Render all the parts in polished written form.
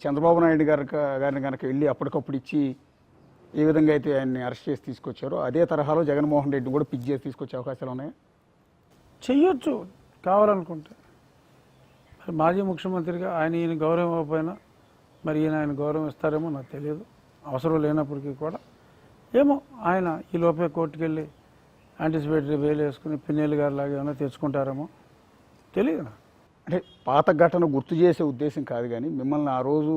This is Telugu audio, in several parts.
చంద్రబాబు నాయుడు గారిని కనుక వెళ్ళి అప్పటికప్పుడు ఇచ్చి ఏ విధంగా అయితే ఆయన్ని అరెస్ట్ చేసి తీసుకొచ్చారో అదే తరహాలో జగన్మోహన్ రెడ్డి కూడా పిక్ చేసి తీసుకొచ్చే అవకాశాలు ఉన్నాయి. చెయ్యొచ్చు కావాలనుకుంటే. మరి మాజీ ముఖ్యమంత్రిగా ఈయన గౌరవం ఇవ్వకపోయినా మరి ఆయన గౌరవం ఇస్తారేమో నాకు తెలియదు. అవసరం లేనప్పటికీ కూడా ఏమో ఆయన ఈ లోపే కోర్టుకు వెళ్ళి యాంటిసిపేటరీ బెయిల్ వేసుకుని పిన్నెల్లి గారి లాగా ఏమైనా తెచ్చుకుంటారేమో తెలియదు నాకు. అంటే పాత ఘటన గుర్తు చేసే ఉద్దేశం కాదు, కానీ మిమ్మల్ని ఆ రోజు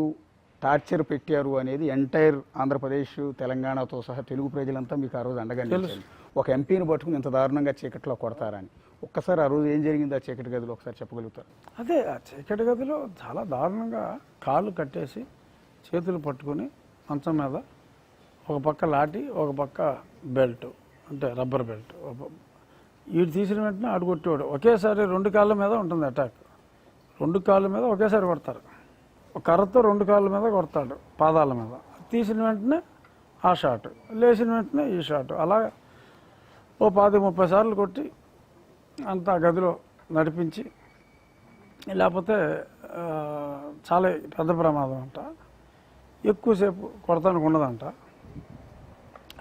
టార్చర్ పెట్టారు అనేది ఎంటైర్ ఆంధ్రప్రదేశ్ తెలంగాణతో సహా తెలుగు ప్రజలంతా మీకు ఆ రోజు అండగా నిలిచారు. ఒక ఎంపీని పట్టుకుని ఇంత దారుణంగా చీకట్లో కొడతారని ఒక్కసారి ఆ రోజు ఏం జరిగింది ఆ చీకటి గదిలో ఒకసారి చెప్పగలుగుతారు? అదే ఆ చీకటి గదిలో చాలా దారుణంగా కాళ్ళు కట్టేసి చేతులు పట్టుకుని మంచం మీద ఒక పక్క లాఠీ ఒక పక్క బెల్ట్, అంటే రబ్బర్ బెల్ట్, వీడు తీసిన వెంటనే ఆడు కొట్టేవాడు. ఒకేసారి 2 కాళ్ళ మీద ఉంటుంది అటాక్. 2 కాళ్ళ మీద ఒకేసారి కొడతారు. ఒక కర్రతో 2 కాళ్ళ మీద కొడతాడు, పాదాల మీద. తీసిన వెంటనే ఆ షాట్, లేచిన వెంటనే ఈ షాట్, అలా ఓ 20-30 సార్లు కొట్టి అంతా గదిలో నడిపించి, లేకపోతే చాలా పెద్ద ప్రమాదం అంట, ఎక్కువసేపు కొడతానికి ఉండదంట.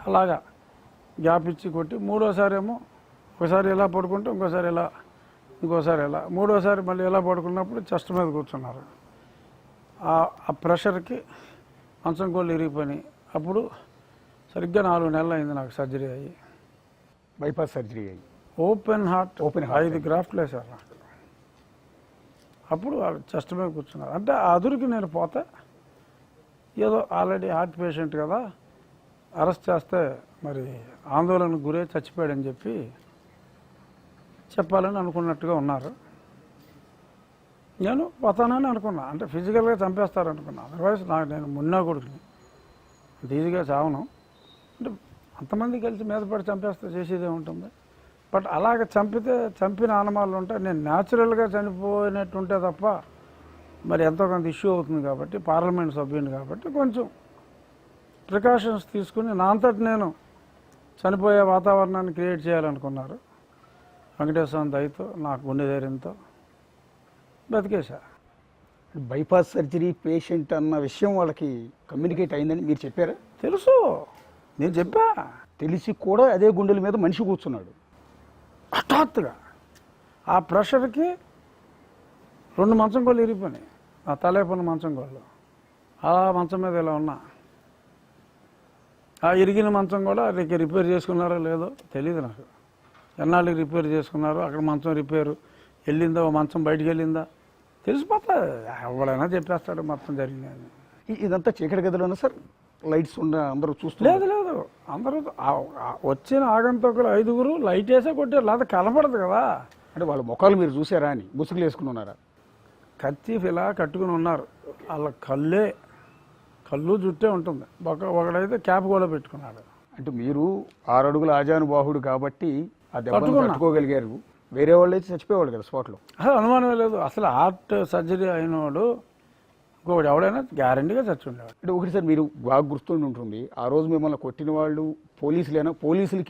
అలాగా గ్యాప్ ఇచ్చి కొట్టి మూడోసారి ఏమో ఒకసారి ఇలా పడుకుంటే ఇంకోసారి ఇలా, ఇంకోసారి ఇలా, మూడోసారి మళ్ళీ ఇలా పడుకున్నప్పుడు చెస్ట్ మీద కూర్చున్నారు. ఆ ప్రెషర్కి మంచం కోళ్ళు ఇరిగిపోయినాయి. అప్పుడు సరిగ్గా 4 నెలలు అయింది నాకు సర్జరీ అయ్యి, బైపాస్ సర్జరీ అయ్యి. ఓపెన్ హార్ట్ 5 గ్రాఫ్ట్లు వేశారు నాకు. అప్పుడు వాళ్ళు చెస్ట్ మీద కూర్చున్నారు. అంటే ఆ అదురికి నేను పోతే ఏదో ఆల్రెడీ హార్ట్ పేషెంట్ కదా, అరెస్ట్ చేస్తే మరి ఆందోళనకు గురై చచ్చిపోయాడని చెప్పి చెప్పాలని అనుకున్నట్టుగా ఉన్నారు. నేను పోతానని అనుకున్నా, అంటే ఫిజికల్గా చంపేస్తారనుకున్నా. అదర్వైజ్ నేను మున్నా కొడుకుని అంత ఈజీగా చావను. అంటే అంతమంది కలిసి మీద పడి చంపేస్తే చేసేదే ఉంటుంది. బట్ అలాగ చంపిన ఆనమాలు ఉంటాయి. నేను న్యాచురల్గా చనిపోయినట్టుంటే తప్ప మరి ఎంతో కొంత ఇష్యూ అవుతుంది కాబట్టి, పార్లమెంట్ సభ్యుని కాబట్టి కొంచెం ప్రికాషన్స్ తీసుకుని నా అంతటి నేను చనిపోయే వాతావరణాన్ని క్రియేట్ చేయాలనుకున్నారు. వెంకటేశ్వర దయతో, నాకు గుండె ధైర్యంతో బతికేశా. బైపాస్ సర్జరీ పేషెంట్ అన్న విషయం వాళ్ళకి కమ్యూనికేట్ అయిందని మీరు చెప్పారా? తెలుసు, నేను చెప్పా. తెలిసి కూడా అదే గుండెల మీద మనిషి కూర్చున్నాడు. హఠాత్తుగా ఆ ప్రెషర్కి 2 మంచం కోళ్ళు ఇరిగిపోయినాయి. ఆ తలేపన్న మంచం కోళ్ళు అలా మంచం మీద ఇలా ఉన్నా. ఆ ఇరిగిన మంచం కూడా రిపేర్ చేసుకున్నారో లేదో తెలియదు నాకు. ఎన్నాళ్ళకి రిపేర్ చేసుకున్నారో, అక్కడ మంచం రిపేరు వెళ్ళిందో, మంచం బయటికి వెళ్ళిందా తెలిసిపోతా. ఎవడైనా చెప్పేస్తాడు మొత్తం జరిగిందని. ఇదంతా చీకటి గదిలోనే సార్, లైట్స్ ఉన్న అందరూ చూస్తారు? లేదు, అందరూ వచ్చిన ఆగంతకులు 5గురు లైట్ వేసే కొట్టారు, లేదా కనపడదు కదా. అంటే వాళ్ళ ముఖాలు మీరు చూసారా అని ముసుగులు వేసుకుని ఉన్నారా? కర్చీఫ్ ఇలా కట్టుకుని ఉన్నారు. వాళ్ళ కళ్ళు జుట్టే ఉంటుంది. ఒకడైతే క్యాప్ కూడా పెట్టుకున్నాడు. అంటే మీరు 6 అడుగుల ఆజానుబాహుడు కాబట్టి ఆ దెబ్బను తట్టుకోగలిగారు. వేరే వాళ్ళు అయితే చచ్చిపోయేవాళ్ళు కదా స్పాట్లో. అసలు అనుమానమే లేదు. అసలు హార్ట్ సర్జరీ అయినవాడు ఇంకొకటి ఎవడైనా గ్యారంటీగా చచ్చి ఉండేవాడు. అంటే ఒకటి సార్, మీరు బాగా గుర్తుండి ఉంటుంది, ఆ రోజు మిమ్మల్ని కొట్టిన వాళ్ళు పోలీసులేనా? పోలీసులకి